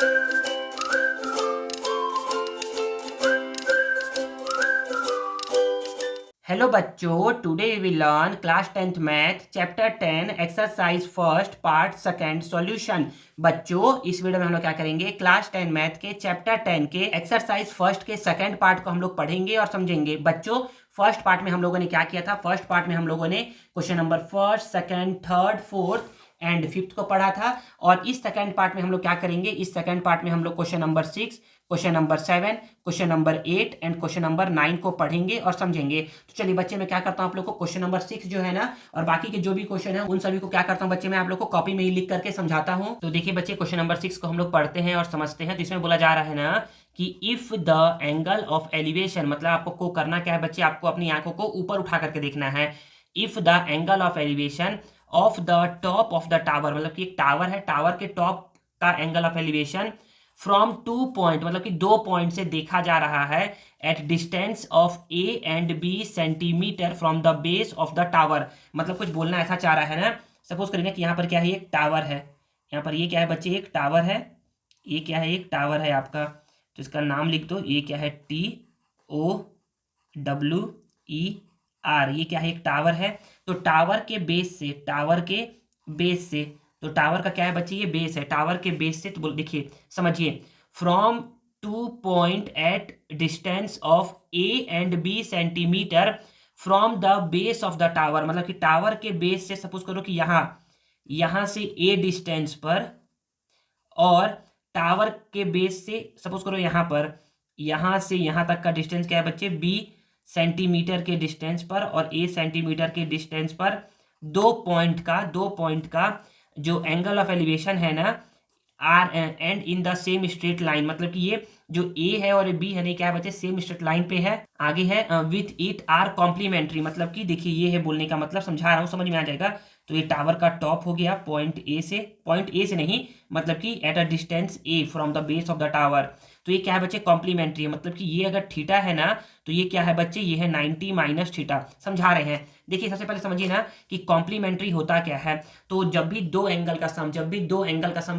Hello बच्चों, today we will learn class 10th math chapter 10 exercise first part second solution. बच्चों, इस video में हम लोग क्या करेंगे, क्लास 10 मैथ के चैप्टर 10 के एक्सरसाइज फर्स्ट के सेकंड पार्ट को हम लोग पढ़ेंगे और समझेंगे। बच्चों, फर्स्ट पार्ट में हम लोगों ने क्या किया था? फर्स्ट पार्ट में हम लोगों ने question number first, second, third, fourth and fifth को पढ़ा था। और इस सेकंड पार्ट में हम लोग क्या करेंगे? इस सेकंड पार्ट में हम लोग question number 6, question number 7, question number 8 and question number 9 को पढ़ेंगे और समझेंगे। तो चलिए बच्चे, मैं क्या करता हूँ आप लोग को क्वेश्चन नंबर 6 जो है ना, और बाकी के जो भी क्वेश्चन है उन सभी को क्या करता हूँ बच्चे, मैं आप लोग को कॉपी में ही लिख करके समझाता हूँ। तो देखिए बच्चे, क्वेश्चन नंबर 6 को हम लोग पढ़ते हैं और समझते हैं। तो इसमें बोला जा रहा है ना कि if the angle of elevation, मतलब आपको को करना क्या है बच्चे, आपको अपनी आंखों को ऊपर उठा करके देखना है। If the angle of elevation of the top of the tower, मतलब कि एक टावर है, टावर के टॉप का angle of elevation from 2 point, मतलब कि 2 पॉइंट से देखा जा रहा है at distance of a and b centimetre from the base of the tower. मतलब कुछ बोलना ऐसा चाह रहा है ना, सपोज करेंगे कि यहाँ पर क्या है, एक टावर है, यहाँ पर ये क्या है बच्चे, एक टावर है, ये क्या है, एक टावर है आपका। तो इसका नाम लिख दो, ये क्या है, TOWER, ये क्या है, एक टावर है। तो टावर के बेस से, टावर के बेस से, तो टावर का क्या है बच्चे, ये बेस है, टावर के बेस से, तो देखिए समझिए, from 2 point at distance of a and b centimetre from the base of the tower, मतलब कि टावर के बेस से, सपोज करो कि यहां से ए डिस्टेंस पर, और टावर के बेस से सपोज करो यहां पर, यहां से यहां तक का डिस्टेंस क्या है बच्चे, बी सेंटीमीटर के डिस्टेंस पर और ए सेंटीमीटर के डिस्टेंस पर, 2 पॉइंट का जो एंगल ऑफ एलिवेशन है ना, are and in the same straight line, मतलब कि ये जो ए है और बी है नहीं, क्या है बच्चे, सेम स्ट्रेट लाइन पे है। आगे है विथ इट आर कॉम्प्लीमेंट्री, मतलब कि देखिए ये है बोलने का मतलब, समझा रहा हूँ, समझ में आ जाएगा। तो ये टावर का टॉप हो गया पॉइंट ए से नहीं, मतलब कि at a distance A from the base of the tower. तो ये क्या है बच्चे, कॉम्प्लीमेंट्री है, मतलब कि ये अगर थीटा है ना, तो ये क्या है बच्चे, ये है 90 माइनस थीटा। समझा रहे हैं? देखिए सबसे पहले समझिए ना कि कॉम्प्लीमेंट्री होता क्या है। तो जब भी दो एंगल का सम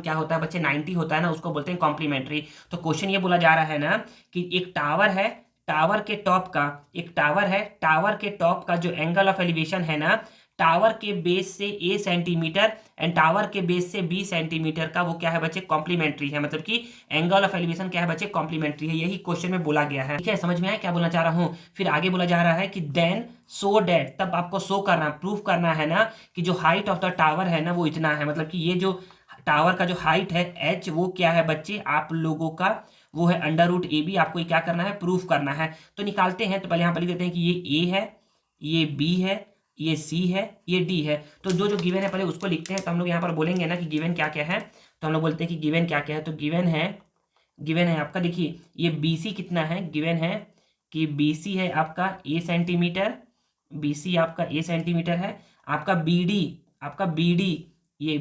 क्या होता है बच्चे, 90 होता है ना, उसको बोलते हैं कॉम्प्लीमेंट्री। तो क्वेश्चन ये बोला जा रहा है ना कि एक टावर है, टावर के टॉप का, एक टावर है, टावर के टॉप का जो एंगल ऑफ एलिवेशन है ना, टावर के बेस से ए सेंटीमीटर एंड टावर के बेस से बी सेंटीमीटर का, वो क्या है बच्चे, कॉम्प्लीमेंट्री है, मतलब कि एंगल ऑफ एलिवेशन क्या है बच्चे, कॉम्प्लीमेंट्री है। यही क्वेश्चन में बोला गया है। ठीक है, समझ में आया क्या बोलना चाह रहा हूं? फिर आगे बोला जा रहा है कि देन सो डेट, तब आपको शो करना, प्रूफ करना है ना कि जो हाइट ऑफ द टावर है ना वो इतना है, मतलब कि ये जो टावर का जो हाइट है एच, वो क्या है बच्चे आप लोगों का, वो है √AB। आपको ये क्या करना है, प्रूफ करना है। तो निकालते हैं। तो पहले यहाँ पर लिख देते हैं कि ये ए है, ये बी है, ये सी है, ये डी है। तो जो जो गिवन है पहले उसको लिखते हैं। तो हम लोग यहाँ पर बोलेंगे ना कि गिवन क्या क्या है, तो हम लोग बोलते हैं कि गिवन क्या क्या है। तो गिवन है आपका, देखिए ये BC कितना है, गिवन है कि BC है आपका ए सेंटीमीटर, BC आपका ए सेंटीमीटर है। आपका BD ये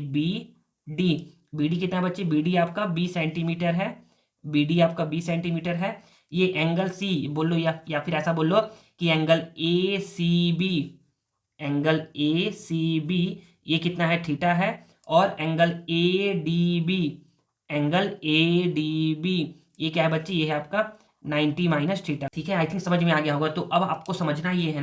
BD कितना है बच्चे, BD आपका 20 सेंटीमीटर है, BD आपका 20 सेंटीमीटर है। ये एंगल C बोल लो, या फिर ऐसा बोल लो कि एंगल ACB ये कितना है, थीटा है। और एंगल ADB ये क्या है बच्चे, ये है आपका 90 माइनस थीटा। ठीक है, आई थिंक समझ में आ गया होगा। तो अब आपको समझना ये है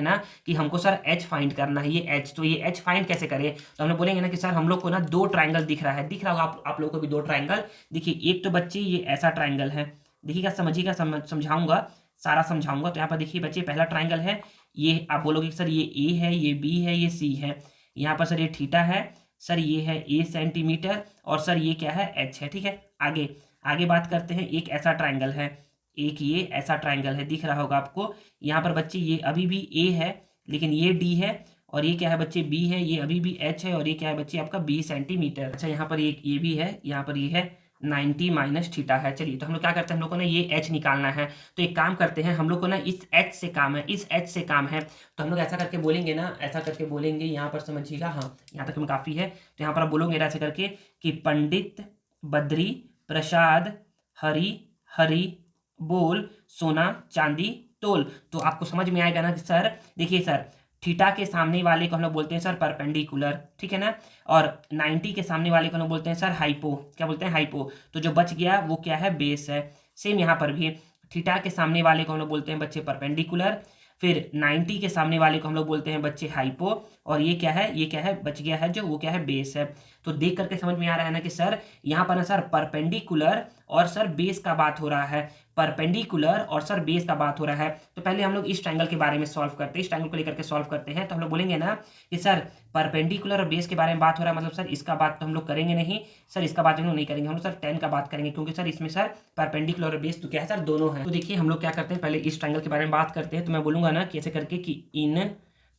ना कि हमको सर H फाइंड करना है, ये H। तो ये H फाइंड कैसे करें? तो हम लोग बोलेंगे ना कि सर हम लोग को ना दो ट्राइंगल दिख रहा होगा आप लोगों को भी दो ट्राइंगल। देखिए एक तो बच्चे ये ऐसा ट्राइंगल है, देखिएगा, समझिएगा, समझाऊंगा, सारा समझाऊंगा। तो यहाँ पर देखिए बच्चे, पहला ट्राइंगल है, ये आप बोलोगे सर ये ए है, ये बी है, ये सी है। यहाँ पर सर ये थीटा है, सर ये है ए सेंटीमीटर, और सर ये क्या है, एच है। ठीक है, आगे आगे बात करते हैं। एक ऐसा ट्राइंगल है, एक ये ऐसा ट्राइंगल है, दिख रहा होगा आपको। यहाँ पर बच्चे ये अभी भी ए है, लेकिन ये डी है, और ये क्या है बच्चे, बी है, ये अभी भी एच है, और ये क्या है बच्चे आपका 20 सेंटीमीटर। अच्छा, यहाँ पर एक ये भी है, यहाँ पर ये है 90 माइनस थीटा है। चलिए, तो हम लोग क्या करते हैं, हम लोग को ना ये एच निकालना है। तो एक काम करते हैं, हम लोग को ना इस एच से काम है, इस एच से काम है। तो हम लोग ऐसा करके बोलेंगे ना, ऐसा करके बोलेंगे, यहाँ पर समझिएगा, हाँ यहाँ तक में काफ़ी है। तो यहाँ पर आप बोलोगे ऐसे करके कि पंडित बद्री प्रसाद हरी हरी बोल सोना चांदी तोल। तो आपको समझ में आएगा ना कि सर देखिए सर, थीटा के सामने वाले को हम लोग बोलते हैं सर परपेंडिकुलर, ठीक है ना। और 90 के सामने वाले को हम लोग बोलते हैं सर हाइपो, क्या बोलते हैं, हाइपो। तो जो बच गया वो क्या है, बेस है। सेम यहाँ पर भी थीटा के सामने वाले को हम लोग बोलते हैं बच्चे परपेंडिकुलर, फिर 90 के सामने वाले को हम लोग बोलते हैं बच्चे हाइपो, और ये क्या है, ये क्या है, बच गया है जो, वो क्या है, बेस है। तो देख करके समझ में आ रहा है ना कि सर यहाँ पर ना सर परपेंडिकुलर और सर बेस का बात हो रहा है, परपेंडिकुलर और सर बेस का बात हो रहा है। तो पहले हम लोग इस ट्रायंगल के बारे में सॉल्व करते हैं, इस ट्रायंगल को लेकर के सॉल्व करते हैं। तो हम लोग बोलेंगे ना कि सर परपेंडिकुलर और बेस के बारे में बात हो रहा है, मतलब सर इसका बात तो हम लोग करेंगे नहीं, सर इसका बात हम लोग नहीं करेंगे, हम लोग सर टेन का बात करेंगे, क्योंकि सर इसमें सर परपेंडिकुलर और बेस तो क्या है सर, दोनों है। तो देखिए हम लोग क्या करते हैं, पहले इस ट्रायंगल के बारे में बात करते हैं। तो मैं बोलूंगा ना कैसे करके कि इन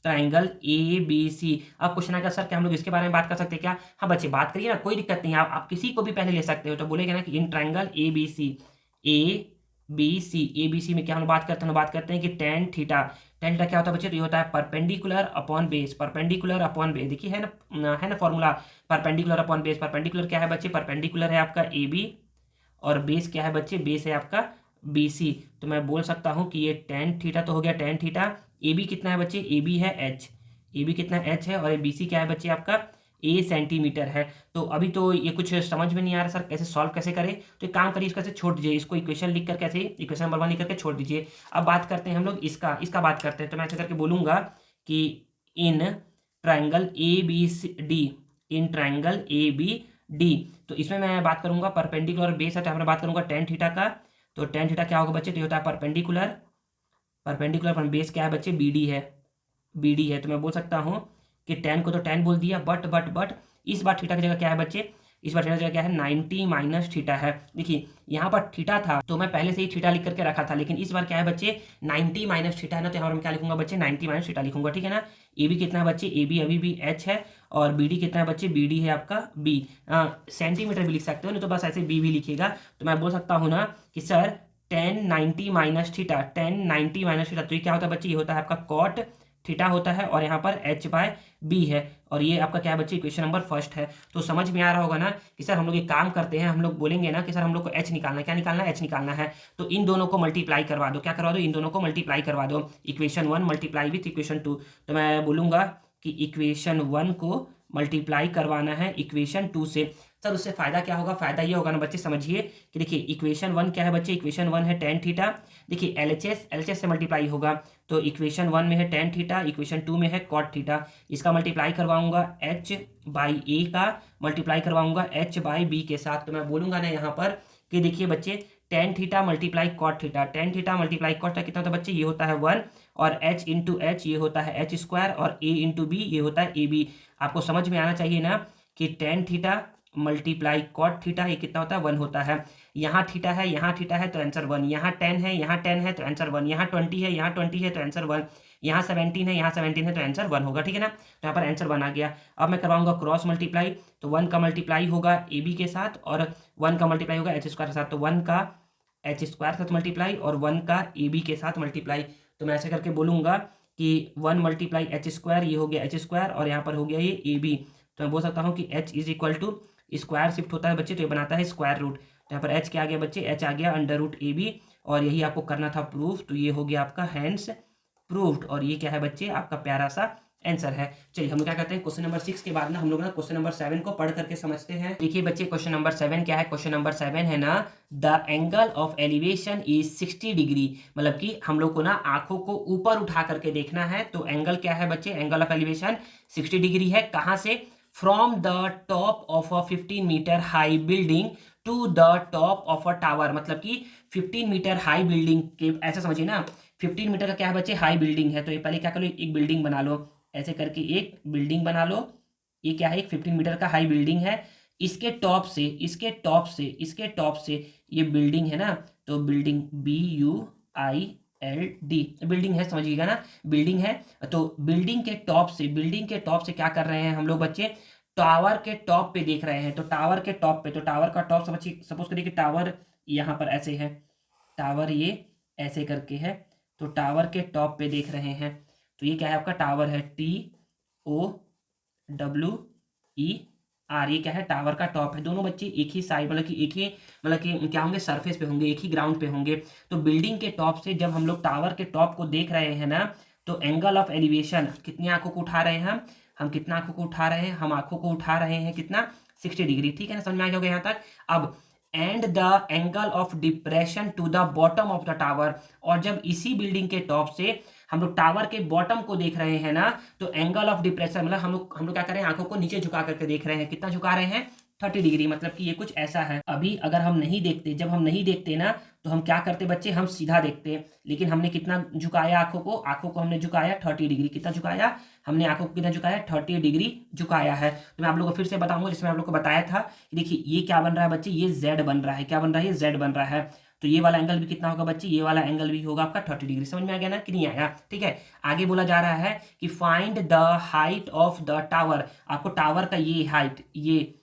ट्राइंगल ए बी सी। अब क्वेश्चन आएगा सर क्या हम लोग इसके बारे में बात कर सकते हैं क्या? हाँ बच्चे बात करिए ना, कोई दिक्कत नहीं है, आप किसी को भी पहले ले सकते हो। तो बोलेंगे ना कि in triangle A B C, A B C, A B C में क्या हम बात करते हैं, हम बात करते हैं कि टेन थीटा। टेन थीटा क्या होता है बच्चे, तो ये होता है perpendicular upon base, perpendicular upon base. देखिए है ना formula, perpendicular upon base. Perpendicular क्या है बच्चे, परपेंडिकुलर है आपका ए बी, और बेस क्या है बच्चे, बेस है आपका बी सी। तो मैं बोल सकता हूँ कि ये टेन थीटा तो हो गया, टेन थीटा। ए बी कितना है बच्चे, ए बी है एच, ए बी कितना एच है, और बी सी क्या है बच्चे आपका ए सेंटीमीटर है। तो अभी तो ये कुछ समझ में नहीं आ रहा सर कैसे सॉल्व कैसे करें, तो एक काम करिए इसका से छोड़ दीजिए, इसको इक्वेशन लिख कर कैसे, इक्वेशन नंबर 1 लिख करके छोड़ दीजिए। अब बात करते हैं हम लोग इसका, इसका बात करते हैं। तो मैं ऐसे करके बोलूंगा कि in triangle A B D, in triangle A B D. तो इसमें मैं बात करूंगा परपेंडिकुलर बेस है, तो मैं बात करूंगा टेन थीटा का। तो टेन थीटा क्या होगा बच्चे, तो ये होता है परपेंडिकुलर, परपेंडिकुलर पर बेस क्या है बच्चे, बी डी है, बी डी है। तो मैं बोल सकता हूँ कि टेन को तो टेन बोल दिया, बट इस बार थीटा की जगह क्या है बच्चे, इस बार थीटा की जगह क्या है, 90 माइनस थीटा है। देखिए यहाँ पर थीटा था तो मैं पहले से ही थीटा लिख करके रखा था, लेकिन इस बार क्या है बच्चे 90 माइनस थीटा है ना, तो यहाँ पर मैं क्या लिखूंगा बच्चे, 90 माइनस थीटा लिखूंगा, ठीक है ना। ए बी कितना है बच्चे, ए बी अभी भी एच है, और बी डी कितना है बच्चे, बी डी है आपका बी। सेंटीमीटर भी लिख सकते हो, नहीं तो बस ऐसे बी भी लिखिएगा। तो मैं बोल सकता हूँ ना कि sir ten 90 minus theta, ten 90 minus theta, तो ये क्या होता है बच्चे, ये होता है आपका कॉट थीटा होता है, और यहाँ पर एच बाय बी है, और ये आपका क्या है बच्चे, इक्वेशन नंबर फर्स्ट है। तो समझ में आ रहा होगा ना कि सर हम लोग एक काम करते हैं, हम लोग बोलेंगे ना कि सर हम लोग को एच निकालना है, क्या निकालना है, एच निकालना है। तो इन दोनों को मल्टीप्लाई करवा दो, क्या करवा दो, इन दोनों को मल्टीप्लाई करवा दो, इक्वेशन 1 मल्टीप्लाई विथ इक्वेशन 2। तो मैं बोलूंगा कि इक्वेशन 1 को मल्टीप्लाई करवाना है इक्वेशन 2 से। सर उससे फायदा क्या होगा, फायदा ये होगा ना बच्चे, समझिए कि देखिए इक्वेशन 1 क्या है बच्चे, इक्वेशन 1 है टेन थीटा। देखिए एलएचएस से मल्टीप्लाई होगा, तो इक्वेशन 1 में है टेन थीटा, इक्वेशन 2 में है कॉट थीटा। इसका मल्टीप्लाई करवाऊंगा एच बाई ए का, मल्टीप्लाई करवाऊंगा एच बाई बी के साथ। तो मैं बोलूंगा ना यहाँ पर कि देखिए बच्चे tan theta multiply cot theta, tan theta multiply cot theta कितना होता है बच्चे, ये होता है 1, और एच इंटू एच ये होता है एच स्क्वायर, और ए इंटू बी ये होता है ए बी। आपको समझ में आना चाहिए ना कि tan theta multiply cot theta ये कितना होता है, 1 होता है। यहाँ थीटा है, यहाँ थीटा है, तो आंसर 1। यहाँ 10 है, यहाँ 10 है, तो आंसर 1। यहाँ 20 है, यहाँ 20 है, तो आंसर 1। यहाँ 17 है, यहाँ 17 है, तो आंसर 1 होगा, ठीक है ना। तो यहाँ पर आंसर 1 आ गया। अब मैं करवाऊंगा क्रॉस मल्टीप्लाई, तो 1 का मल्टीप्लाई होगा ए बी के साथ, और 1 का मल्टीप्लाई होगा एच स्क्वायर के साथ। तो 1 का एच स्क्वायर के साथ मल्टीप्लाई, और 1 का ए बी के साथ मल्टीप्लाई। तो मैं ऐसे करके बोलूंगा कि 1 मल्टीप्लाई एच स्क्वायर, ये हो गया एच स्क्वायर, और यहाँ पर हो गया ये ए बी। तो मैं बोल सकता हूँ कि H is equal to, square shift होता है बच्चे तो ये बनाता है स्क्वायर रूट। तो यहाँ पर एच क्या आ गया बच्चे, एच आ गया अंडर रूट ए बी, और यही आपको करना था प्रूफ। तो ये हो गया आपका हैंस प्रूव्ड, और ये क्या है बच्चे आपका प्यारा सा आंसर है। चलिए हम लोग क्या करते हैं, क्वेश्चन नंबर 6 के बाद ना हम लोग ना क्वेश्चन नंबर 7 को पढ़ करके समझते हैं। देखिए बच्चे क्वेश्चन नंबर 7 क्या है, क्वेश्चन नंबर 7 है ना, the angle of elevation is 60 degree. मतलब कि हम लोग को ना आंखों को ऊपर उठा करके देखना है। तो एंगल क्या है बच्चे, एंगल ऑफ एलिवेशन 60 डिग्री है। कहाँ से, from the top of a 15 metre high building to the top of a tower. मतलब कि 15 मीटर हाई बिल्डिंग के, ऐसा समझिए ना 15 मीटर का क्या है बच्चे, हाई बिल्डिंग है। तो ये पहले क्या करो, एक बिल्डिंग बना लो, ऐसे करके एक बिल्डिंग बना लो। ये क्या है, एक 15 मीटर का हाई बिल्डिंग है। इसके टॉप से, इसके टॉप से, इसके टॉप से ये बिल्डिंग है ना, तो बिल्डिंग BUILD बिल्डिंग है, समझिएगा ना, बिल्डिंग है। तो बिल्डिंग के टॉप से, बिल्डिंग के टॉप से क्या कर रहे हैं हम लोग बच्चे, टावर के टॉप पे देख रहे हैं। तो टावर के टॉप पे, तो टावर का टॉप सपोज करिए कि टावर यहाँ पर ऐसे है, टावर ये ऐसे करके है, तो टावर के टॉप पे देख रहे हैं। तो ये क्या है आपका टावर है, TOWER, ये क्या है, टावर का टॉप है। दोनों बच्चे एक ही साइड, मतलब कि एक ही, मतलब कि क्या होंगे, सरफेस पे होंगे, एक ही ग्राउंड पे होंगे। तो बिल्डिंग के टॉप से जब हम लोग टावर के टॉप को देख रहे हैं ना, तो एंगल ऑफ एलिवेशन कितनी आंखों को उठा रहे हैं हम कितना आंखों को उठा रहे हैं, हम आंखों को उठा रहे हैं कितना 60 डिग्री, ठीक है ना, समझ में आ गया यहाँ तक। अब and the angle of depression to the bottom of the tower, और जब इसी बिल्डिंग के टॉप से हम लोग टावर के बॉटम को देख रहे हैं ना, तो एंगल ऑफ डिप्रेशन मतलब हम लोग क्या कर रहे हैं, आंखों को नीचे झुका करके देख रहे हैं, कितना झुका रहे हैं 30 डिग्री, मतलब कि ये कुछ ऐसा है। अभी अगर हम नहीं देखते, जब हम नहीं देखते ना, तो हम क्या करते बच्चे, हम सीधा देखते, लेकिन हमने कितना झुकाया आंखों को हमने झुकाया 30 डिग्री, कितना झुकाया हमने आंखों को, कितना झुकाया 30 डिग्री झुकाया है। तो मैं आप लोगों को फिर से बताऊंगा, जिसमें आप लोग को बताया था कि देखिए ये क्या बन रहा है बच्चे, ये जेड बन रहा है, क्या बन रहा है, ये जेड बन रहा है। तो ये वाला एंगल भी कितना होगा बच्चे, ये वाला एंगल भी होगा आपका 30 डिग्री। समझ में आ गया ना कि नहीं आया, ठीक है। आगे बोला जा रहा है कि find the height of the tower, आपको टावर का ये हाइट, ये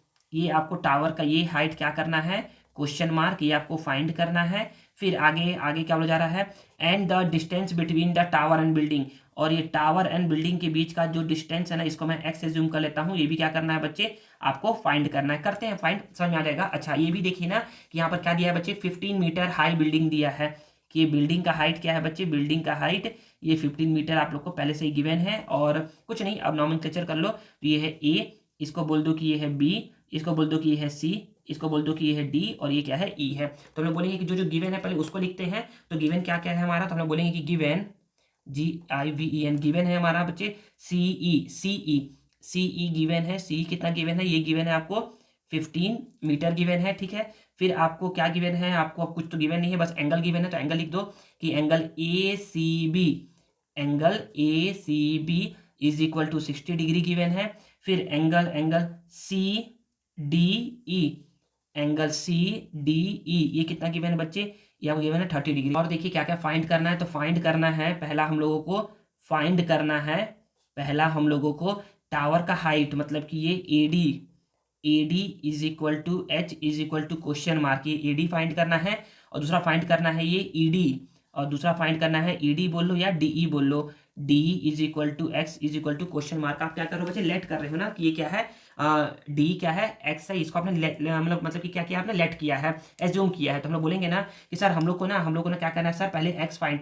आपको टावर का ये हाइट क्या करना है, क्वेश्चन मार्क, ये आपको फाइंड करना है। फिर आगे आगे क्या बोला जा रहा है, and the distance between the tower and building, और ये टावर एंड बिल्डिंग के बीच का जो डिस्टेंस है ना, इसको मैं एक्स से जूम कर लेता हूँ, ये भी क्या करना है बच्चे, आपको फाइंड करना है। करते हैं फाइंड, समझ में आ जाएगा। अच्छा ये भी देखिए ना कि यहाँ पर क्या दिया है बच्चे, 15 मीटर हाई बिल्डिंग दिया है, कि ये बिल्डिंग का हाइट क्या है बच्चे, बिल्डिंग का हाइट ये 15 मीटर आप लोग को पहले से ही गिवन है, और कुछ नहीं, अब नॉमेनक्लेचर कर लो। तो ये है ए, इसको बोल दो कि ये है बी, इसको बोल दो कि ये है सी, इसको बोल दो कि ये है डी, और ये क्या है ई है। तो हम लोग बोलेंगे कि जो जो गिवन है पहले उसको लिखते हैं। तो गिवन क्या क्या है हमारा, तो हम लोग बोलेंगे कि गिवन, GIVEN गिवन है हमारा बच्चे, CE गिवन है, सी कितना गिवन है, ये गिवन है आपको 15 मीटर गिवन है, ठीक है। फिर आपको क्या गिवन है, आपको अब कुछ तो गिवन नहीं है, बस एंगल गिवन है, तो एंगल लिख दो कि angle ACB is equal to 60 degree given है। फिर एंगल CDE, एंगल CDE ये कितना गिवन है बच्चे, ये आपको गिवन है 30 डिग्री। और देखिए क्या क्या फाइंड करना है, तो फाइंड करना है पहला हम लोगों को, फाइंड करना है पहला हम लोगों को टावर का हाइट, मतलब कि ये AD is equal to H is equal to question mark, ये AD फाइंड करना है। और दूसरा फाइंड करना है ये ED, और दूसरा फाइंड करना है ED बोल लो या DE बोल लो, D is equal to X is equal to question mark. आप क्या कर रहे हो बच्चे, लेट कर रहे हो ना, कि ये क्या है, D क्या है, X है, इसको आपने मतलब कि क्या किया आपने, लेट किया है, एज्यूम किया है। तो हम लोग बोलेंगे ना कि सर हम लोग को ना क्या करना है सर, पहले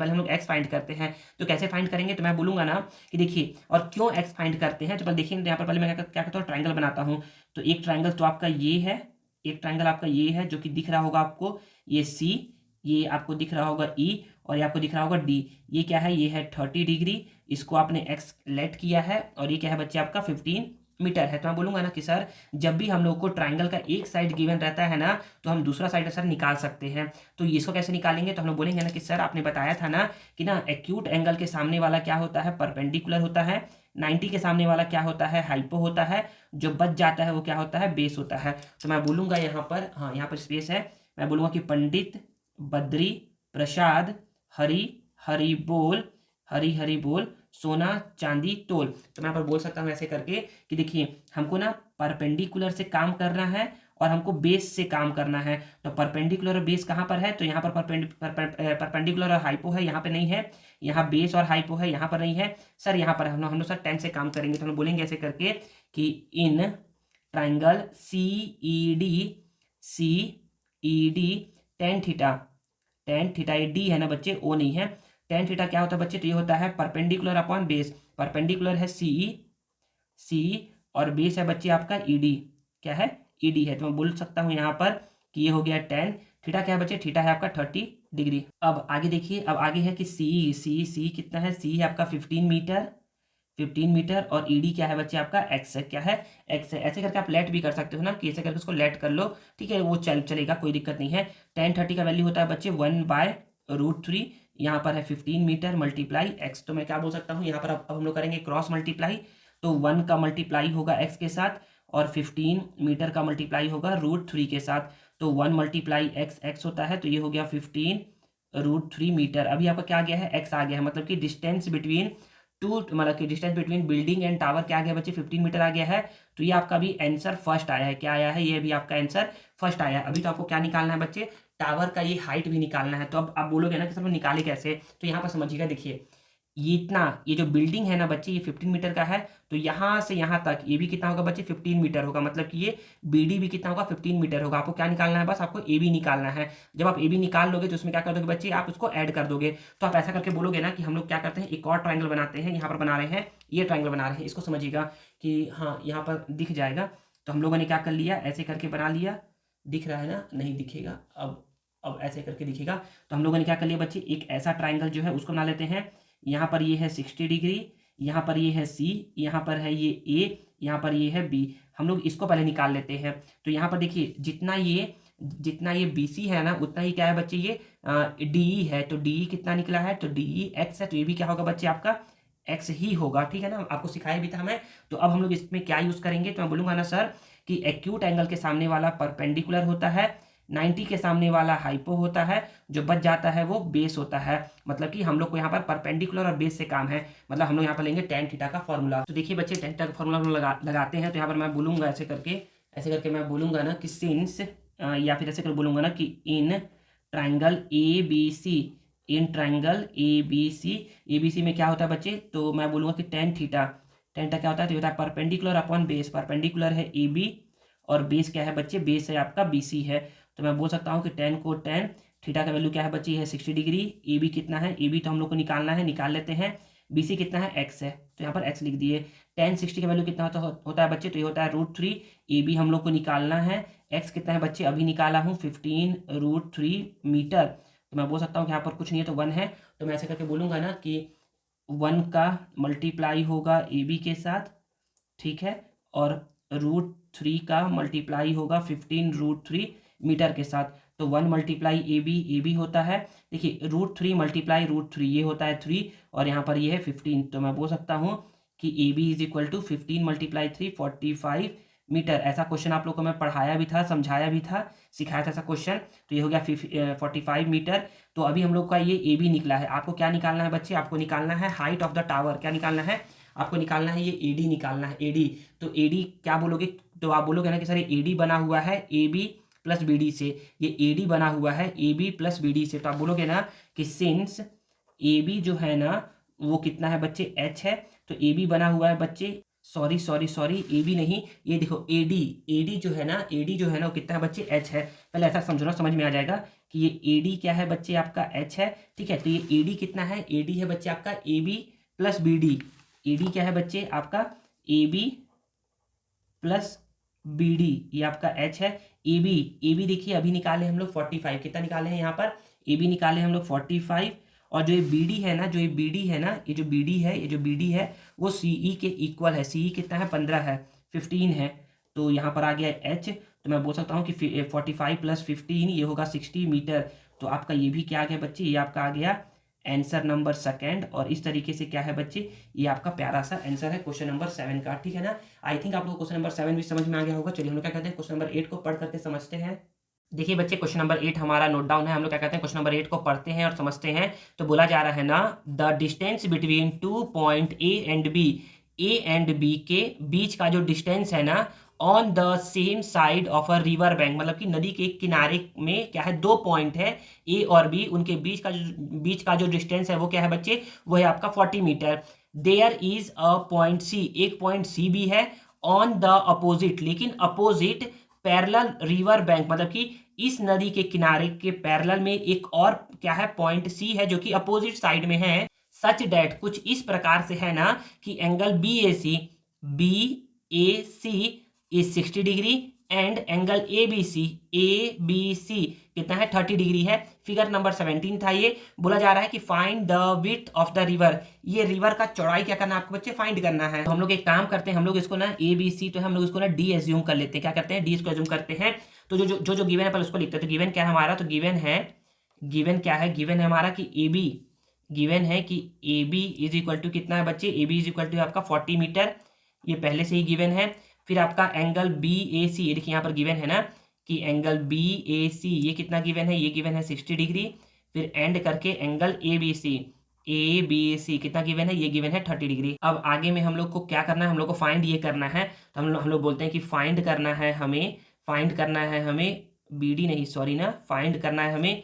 हम लोग X फाइंड करते हैं। तो कैसे फाइंड करेंगे, तो मैं बोलूंगा ना कि देखिए, और क्यों X फाइंड करते हैं, तो पहले देखिए यहाँ पर पहले मैं क्या करता हूँ, ट्राइंगल बनाता हूँ। तो एक ट्राइंगल तो आपका ये है, एक ट्राइंगल आपका ये है जो कि दिख रहा होगा आपको, ये C, ये आपको दिख रहा होगा E, और ये आपको दिख रहा होगा D। ये क्या है, ये है 30 डिग्री, इसको आपने X लेट किया है, और ये क्या है बच्चे आपका 15 मीटर है। तो मैं बोलूंगा ना कि सर जब भी हम लोग को ट्राइंगल का एक साइड गिवन रहता है ना, तो हम दूसरा साइड सर निकाल सकते हैं। तो इसको कैसे निकालेंगे, तो हम लोग बोलेंगे ना कि सर आपने बताया था ना कि ना एक्यूट एंगल के सामने वाला क्या होता है, परपेंडिकुलर होता है, 90 के सामने वाला क्या होता है, हाइपो होता है, जो बच जाता है वो क्या होता है, बेस होता है। तो मैं बोलूंगा यहाँ पर, हाँ यहाँ पर स्पेस है, मैं बोलूंगा कि पंडित बद्री प्रसाद हरी हरी बोल, हरी हरी बोल, सोना चांदी तोल। तो मैं यहाँ पर बोल सकता हूँ ऐसे करके कि देखिए हमको ना परपेंडिकुलर से काम करना है, और हमको बेस से काम करना है। तो परपेंडिकुलर और बेस कहाँ पर है, तो यहाँ पर परपेंडिकुलर और हाइपो है, यहाँ पे नहीं है, यहाँ बेस और हाइपो है, यहाँ पर नहीं है सर, यहाँ पर हम लोग सर 10 से काम करेंगे। तो हम बोलेंगे ऐसे करके कि in triangle CED tan theta, ये डी है ना बच्चे, ओ नहीं है। tan थीटा क्या होता है बच्चे, तो ये होता है परपेंडिकुलर अपॉन बेस, परपेंडिकुलर है CE और बेस है बच्चे आपका ED, क्या है ED है। तो मैं बोल सकता हूँ यहाँ पर कि ये हो गया tan थीटा, क्या है बच्चे, थीटा है आपका 30 डिग्री। अब आगे देखिए, अब आगे है कि CE कितना है, CE है आपका 15 मीटर, और ED क्या है बच्चे आपका X है, क्या है X है। ऐसे करके आप लेट भी कर सकते हो ना, कि ऐसे करके उसको लेट कर लो, ठीक है, वो चलेगा, कोई दिक्कत नहीं है। tan 30 का वैल्यू होता है बच्चे 1/√3, यहाँ पर है 15 मीटर मल्टीप्लाई X। तो मैं क्या बोल सकता हूँ यहाँ पर, अब हम लोग करेंगे क्रॉस मल्टीप्लाई, तो 1 का मल्टीप्लाई होगा X के साथ, और 15 मीटर का मल्टीप्लाई होगा √3 के साथ। तो 1 मल्टीप्लाई X होता है, तो ये हो गया 15√3 मीटर। अभी आपका क्या आ गया है, X आ गया है, मतलब कि distance between building and tower क्या आ गया बच्चे, 15 मीटर आ गया है। तो ये आपका भी आंसर फर्स्ट आया है, क्या आया है, ये भी आपका आंसर फर्स्ट आया है। अभी तो आपको क्या निकालना है बच्चे, टावर का ये हाइट भी निकालना है। तो अब आप बोलोगे ना कि सब निकाले कैसे, तो यहाँ पर समझिएगा, देखिए ये इतना, ये जो बिल्डिंग है ना बच्चे, ये 15 मीटर का है, तो यहाँ से यहाँ तक ये भी कितना होगा बच्चे, 15 मीटर होगा। मतलब कि ये BD भी कितना होगा, 15 मीटर होगा। आपको क्या निकालना है, बस आपको AB निकालना है। जब आप AB निकाल लोगे तो उसमें क्या कर दोगे बच्चे, आप उसको ऐड कर दोगे। तो आप ऐसा करके बोलोगे ना कि हम लोग क्या करते हैं, एक और ट्राइंगल बनाते हैं, यहाँ पर बना रहे हैं, ये ट्राइंगल बना रहे हैं, इसको समझिएगा कि हाँ यहाँ पर दिख जाएगा। तो हम लोगों ने क्या कर लिया, ऐसे करके बना लिया, दिख रहा है ना, नहीं दिखेगा, अब ऐसे करके दिखेगा। तो हम लोगों ने क्या कर लिया बच्चे, एक ऐसा ट्राइंगल जो है उसको बना लेते हैं। यहाँ पर ये है 60 डिग्री, यहाँ पर ये है C, यहाँ पर है ये A, यहाँ पर ये है B। हम लोग इसको पहले निकाल लेते हैं। तो यहाँ पर देखिए जितना ये BC है ना, उतना ही क्या है बच्चे, ये DE है। तो DE कितना निकला है, तो DE X है, तो ये भी क्या होगा बच्चे, आपका X ही होगा। ठीक है ना, आपको सिखाया भी था मैं। तो अब हम लोग इसमें क्या यूज़ करेंगे, तो मैं बोलूँगा ना सर कि एक्यूट एंगल के सामने वाला परपेंडिकुलर होता है, 90 के सामने वाला हाइपो होता है, जो बच जाता है वो बेस होता है। मतलब कि हम लोग को यहाँ पर परपेंडिकुलर और बेस से काम है। मतलब हम लोग यहाँ पर लेंगे tan थीटा का फॉर्मूला। तो देखिए बच्चे tan थीटा का फॉर्मूला हम लोग लगाते हैं। तो यहाँ पर मैं बोलूँगा ऐसे करके मैं बोलूँगा ना कि सिंस, या फिर ऐसे कर बोलूँगा ना कि in triangle ABC, in triangle ABC में क्या होता है बच्चे, तो मैं बोलूँगा कि tan थीटा क्या होता है, तो ये होता है परपेंडिकुलर अपॉन बेस। परपेंडिकुलर है AB और बेस क्या है बच्चे, बेस है आपका BC है। तो मैं बोल सकता हूँ कि tan थीटा का वैल्यू क्या है बच्चे, है 60 डिग्री। AB कितना है, AB तो हम लोग को निकालना है, निकाल लेते हैं। BC कितना है, X है, तो यहाँ पर X लिख दिए। tan 60 का वैल्यू कितना होता है बच्चे, तो ये होता है √3। AB हम लोग को निकालना है, X कितना है बच्चे, अभी निकाला हूँ 15 √3 मीटर। तो मैं बोल सकता हूँ कि यहाँ पर कुछ नहीं है तो 1 है। तो मैं ऐसे करके बोलूँगा ना कि 1 का मल्टीप्लाई होगा AB के साथ, ठीक है, और √3 का मल्टीप्लाई होगा 15 √3 मीटर के साथ। तो 1 मल्टीप्लाई AB होता है, देखिए √3 मल्टीप्लाई √3 ये होता है 3, और यहाँ पर ये है 15। तो मैं बोल सकता हूँ कि AB is equal to 15 multiply 3 45 metre. ऐसा क्वेश्चन आप लोग को मैं पढ़ाया भी था, समझाया भी था, सिखाया था ऐसा क्वेश्चन। तो ये हो गया 45 मीटर। तो अभी हम लोग का ये AB निकला है। आपको क्या निकालना है बच्चे, आपको निकालना है हाइट ऑफ द टावर। क्या निकालना है, आपको निकालना है ये AD निकालना है, AD। तो AD क्या बोलोगे, तो आप बोलोगे ना कि सर ये AD बना हुआ है AB प्लस BD से, ये AD बना हुआ है AB प्लस BD से। तो आप बोलोगे ना कि सिंस AB जो है ना वो कितना है बच्चे, H है। तो AB बना हुआ है बच्चे, सॉरी AB नहीं, ये देखो AD जो है ना, AD जो है ना वो कितना है बच्चे, H है। पहले ऐसा समझो ना, समझ में आ जाएगा कि ये AD क्या है बच्चे, आपका H है। ठीक है, तो ये AD कितना है, AD है बच्चे आपका AB प्लस BD। AD क्या है बच्चे आपका AB प्लस BD, ये आपका H है। AB देखिए अभी निकाले हम लोग 45, कितना निकाले हैं यहाँ पर, AB निकाले हम लोग 45। और जो ये BD है ना, ये जो BD है वो CE के इक्वल है। CE कितना है, 15 है, 15 है। तो यहाँ पर आ गया H। तो मैं बोल सकता हूँ कि 45 प्लस 15 ये होगा 60 मीटर। तो आपका ये भी क्या आ गया बच्चे, ये आपका आ गया आंसर नंबर सेकंड। और इस तरीके से क्या है बच्चे, ये आपका प्यारा सा आंसर है क्वेश्चन नंबर 7 का। ठीक है ना, आई थिंक आप लोग को क्वेश्चन नंबर 7 भी समझ में आ गया होगा। चलिए हम लोग क्या कहते हैं, क्वेश्चन नंबर 8 को पढ़ करके समझते हैं। देखिए बच्चे क्वेश्चन नंबर 8 हमारा नोट डाउन है। हम लोग क्या कहते हैं, क्वेश्चन नंबर 8 को पढ़ते हैं और समझते हैं। तो बोला जा रहा है ना, the distance between 2 point A and B के बीच का जो डिस्टेंस है ना, on the same side of a river bank, मतलब कि नदी के किनारे में क्या है, 2 पॉइंट है ए और बी, उनके बीच का जो डिस्टेंस है वो क्या है बच्चे, वो है आपका 40 metre. There is a point C, एक पॉइंट सी भी है ऑन द अपोजिट, लेकिन अपोजिट पैरेलल रिवर बैंक, मतलब कि इस नदी के किनारे के पैरेलल में एक और क्या है, पॉइंट सी है जो कि अपोजिट साइड में है। सच डैट, कुछ इस प्रकार से है ना कि angle BAC is 60 degree and angle ABC कितना है, 30 डिग्री है। फिगर नंबर 17 था ये। बोला जा रहा है कि find the width of the river, ये रिवर का चौड़ाई क्या करना है आपको बच्चे, फाइंड करना है। तो हम लोग एक काम करते हैं, हम लोग इसको ना ABC तो हम लोग इसको ना D एज्यूम कर लेते हैं। क्या करते हैं, D इसको एज्यूम करते हैं। तो जो गिवन है पहले उसको लिखते हैं। तो गिवन क्या है हमारा, तो गिवन क्या है, गिवन है हमारा कि AB, गिवन है कि AB इज इक्वल टू कितना है बच्चे, AB इज इक्वल टू आपका 40 मीटर, ये पहले से ही गिवन है। फिर आपका एंगल BAC, ये देखिए यहाँ पर गिवन है ना कि एंगल BAC ये कितना गिवन है, ये गिवन है 60 डिग्री। फिर एंड करके एंगल ABC कितना गिवन है, ये गिवन है 30 डिग्री। अब आगे में हम लोग को क्या करना है, हम लोग को फाइंड ये करना है। तो हम लोग बोलते हैं कि फाइंड करना है हमें BD नहीं, सॉरी ना, फाइंड करना है हमें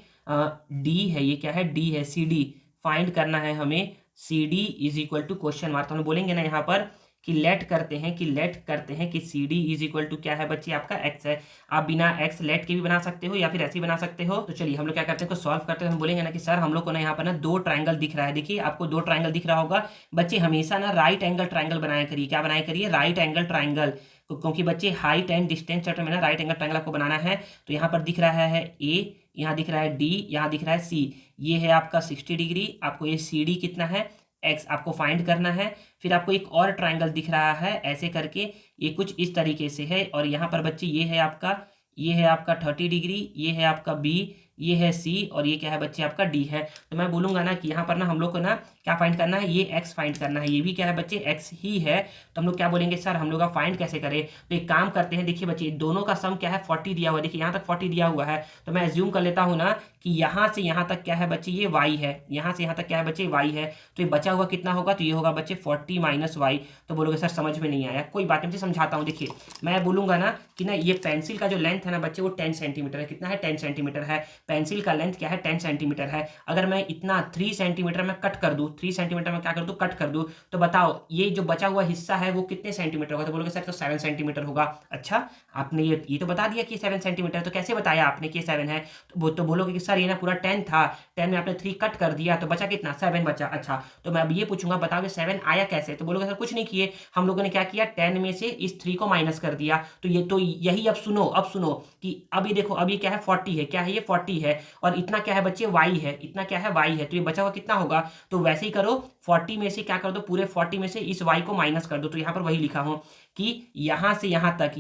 D है, ये क्या है, D है CD, फाइंड करना है हमें C D is equal to question mark. तो हम बोलेंगे ना यहाँ पर कि लेट करते हैं कि C D is equal to क्या है बच्चे, आपका एक्स है। आप बिना एक्स लेट के भी बना सकते हो या फिर ऐसे ही बना सकते हो। तो चलिए हम लोग क्या करते हैं, को सॉल्व करते हैं। हम बोलेंगे ना कि सर हम लोग को ना यहाँ पर ना दो ट्रायंगल दिख रहा है। देखिए आपको दो ट्रायंगल दिख रहा होगा। बच्चे हमेशा ना राइट एंगल ट्रायंगल बनाया करिए। क्या बनाया करिए, राइट एंगल ट्रायंगल, क्योंकि बच्चे हाइट एंड डिस्टेंस चैप्टर में ना राइट एंगल ट्रायंगल आपको बनाना है। तो यहाँ पर दिख रहा है ए, यहाँ दिख रहा है डी, यहाँ दिख रहा है सी। ये है आपका 60 डिग्री। आपको ये सी डी कितना है, एक्स, आपको फाइंड करना है। फिर आपको एक और ट्रायंगल दिख रहा है ऐसे करके, ये कुछ इस तरीके से है। और यहाँ पर बच्चे ये है आपका 30 डिग्री, ये है आपका बी, ये है सी, और ये क्या है बच्चे आपका डी है। तो मैं बोलूंगा ना कि यहाँ पर ना हम लोग को ना क्या फाइंड करना है, ये एक्स फाइंड करना है। ये भी क्या है बच्चे, एक्स ही है। तो हम लोग क्या बोलेंगे, सर हम लोग का फाइंड कैसे करें। तो एक काम करते हैं, देखिए बच्चे दोनों का सम क्या है, 40 दिया हुआ है। देखिए यहाँ तक 40 दिया हुआ है। तो मैं एज्यूम कर लेता हूँ ना कि यहाँ से यहाँ तक क्या है बच्चे, ये y है। यहाँ से यहाँ तक क्या है बच्चे, y है। तो ये बचा हुआ कितना होगा, तो ये होगा बच्चे 40 माइनस वाई। तो बोलोगे सर समझ में नहीं आया, कोई बात नहीं, मुझे समझाता हूँ। देखिए मैं बोलूंगा ना कि ना ये पेंसिल का जो लेंथ है ना बच्चे, वो 10 सेंटीमीटर है। कितना है, 10 सेंटीमीटर है। पेंसिल का लेंथ क्या है, 10 सेंटीमीटर है। अगर मैं इतना 3 सेंटीमीटर में कट कर दूँ, 3 सेंटीमीटर में क्या कर दूँ, कट कर दूँ, तो बताओ ये जो बचा हुआ हिस्सा है वो कितने सेंटीमीटर होगा। तो बोलोगे सर तो 7 सेंटीमीटर होगा। अच्छा, आपने ये तो बता दिया कि 7 सेंटीमीटर, तो कैसे बताया आपने कि 7 है। तो बोलोगे कि सर ये ना पूरा 10 था, 10 में आपने 3 कट कर दिया तो बचा कितना, 7 बचा। अच्छा, तो मैं अब ये पूछूंगा, बताओ 7 आया कैसे। तो बोलोगे सर कुछ नहीं किए, हम लोगों ने क्या किया, 10 में से इस 3 को माइनस कर दिया। तो यही अब सुनो कि अब ये देखो, अब ये क्या है, 40 है। क्या है ये, 40 है। और इतना क्या है बच्चे, y है। इतना क्या है, y है। तो ये बचा हुआ कितना होगा, तो वैसे ही करो, 40 में से क्या कर दो, पूरे 40 में से इस y को माइनस कर दो। तो यहाँ पर वही लिखा हूँ कि यहाँ से यहाँ तक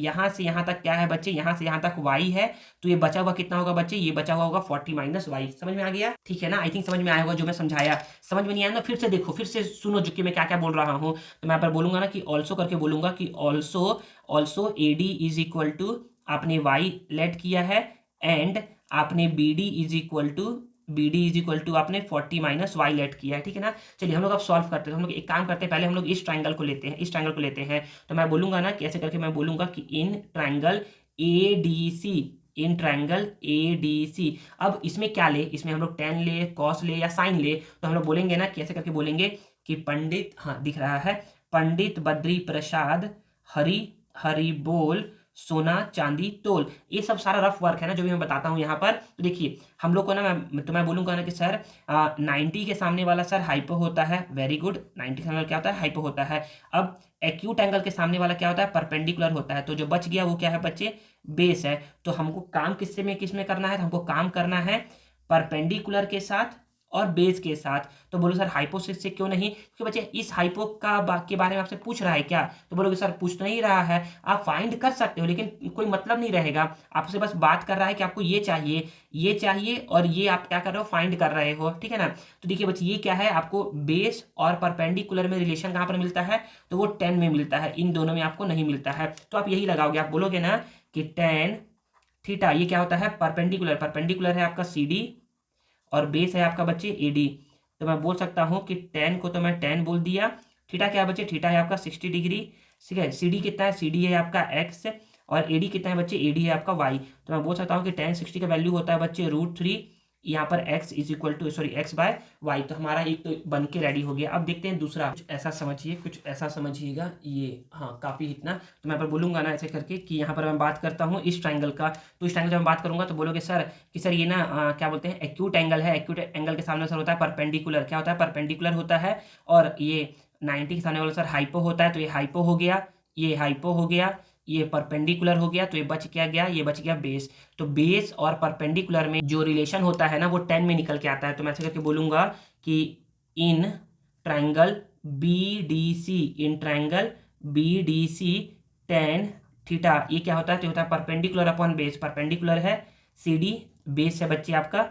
क्या है बच्चे, यहाँ से यहाँ तक y है। तो ये बचा हुआ कितना होगा बच्चे, ये बचा हुआ होगा 40 माइनस वाई। समझ में आ गया, ठीक है ना। आई थिंक समझ में आया होगा जो मैं समझाया। समझ में नहीं आया ना, फिर से देखो, फिर से सुनो जो कि मैं क्या क्या बोल रहा हूँ। तो मैं यहाँ पर बोलूंगा ना कि ऑल्सो करके बोलूंगा कि also A D is equal to, आपने y लेट किया है, एंड आपने B D is equal to आपने 40 माइनस वाई लेट किया है, ठीक है ना। चलिए हम लोग अब सॉल्व करते हैं। हम लोग एक काम करते हैं, पहले हम लोग इस ट्राइंगल को लेते हैं। तो मैं बोलूंगा ना कैसे करके, मैं बोलूंगा कि in triangle A D C. अब इसमें क्या ले, इसमें हम लोग टेन ले, कॉस ले या साइन ले। तो हम लोग बोलेंगे ना कैसे करके बोलेंगे कि पंडित, हाँ दिख रहा है, पंडित बद्री प्रसाद हरि बोल सोना चांदी तोल। ये सब सारा रफ वर्क है ना जो भी मैं बताता हूँ यहाँ पर। तो देखिए हम लोग को ना, मैं बोलूँगा ना कि सर 90 के सामने वाला सर हाइपो होता है। वेरी गुड, 90 के सामने वाला क्या होता है, हाइपो होता है। अब एक्यूट एंगल के सामने वाला क्या होता है, परपेंडिकुलर होता है। तो जो बच गया वो क्या है बच्चे, बेस है। तो हमको काम किसमें करना है, तो हमको काम करना है परपेंडिकुलर के साथ और बेस के साथ। तो बोलो सर हाइपोसिस से क्यों नहीं, क्योंकि बच्चे इस हाइपो के बारे में आपसे पूछ रहा है क्या। तो बोलोगे सर पूछ तो नहीं रहा है, आप फाइंड कर सकते हो लेकिन कोई मतलब नहीं रहेगा। आपसे बस बात कर रहा है कि आपको ये चाहिए और ये आप क्या कर रहे हो, फाइंड कर रहे हो, ठीक है ना। तो देखिए बच्चे ये क्या है, आपको बेस और परपेंडिकुलर में रिलेशन कहाँ पर मिलता है, तो वो 10 में मिलता है, इन दोनों में आपको नहीं मिलता है। तो आप यही लगाओगे, आप बोलोगे ना कि tan थीटा, ये क्या होता है, परपेंडिकुलर है आपका सी डी और बेस है आपका बच्चे ए डी। तो मैं बोल सकता हूँ कि 10 को तो मैं 10 बोल दिया। थीटा क्या है बच्चे, थीटा है आपका 60 डिग्री, ठीक है। सी डी कितना है, सी डी है आपका एक्स, और ए डी कितना है बच्चे, ए डी है आपका वाई। तो मैं बोल सकता हूँ कि 1060 का वैल्यू होता है बच्चे √3, यहाँ पर x is equal to x by Y. तो हमारा एक तो बन के रेडी हो गया। अब देखते हैं दूसरा, कुछ ऐसा समझिएगा ये, हाँ काफ़ी इतना। तो मैं पर बोलूँगा ना ऐसे करके कि यहाँ पर मैं बात करता हूँ इस ट्राइंगल का। तो इस ट्राइंगल जब मैं बात करूँगा तो बोलोगे सर कि सर ये ना क्या बोलते हैं, एक्यूट एंगल है। एक्यूट एंगल के सामने सर होता है परपेंडिकुलर, क्या होता है, परपेंडिकुलर होता है। और ये 90 के सामने वाला सर हाइपो होता है। तो ये हाइपो हो गया, ये हाइपो हो गया, ये परपेंडिकुलर हो गया। तो ये बच क्या गया, ये बच गया बेस। तो बेस और परपेंडिकुलर में जो रिलेशन होता है ना वो 10 में निकल के आता है। तो मैं ऐसे करके बोलूँगा कि in triangle B D C tan theta, ये क्या होता है, तो होता है परपेंडिकुलर अपॉन बेस। परपेंडिकुलर है सी डी, बेस है बच्चे आपका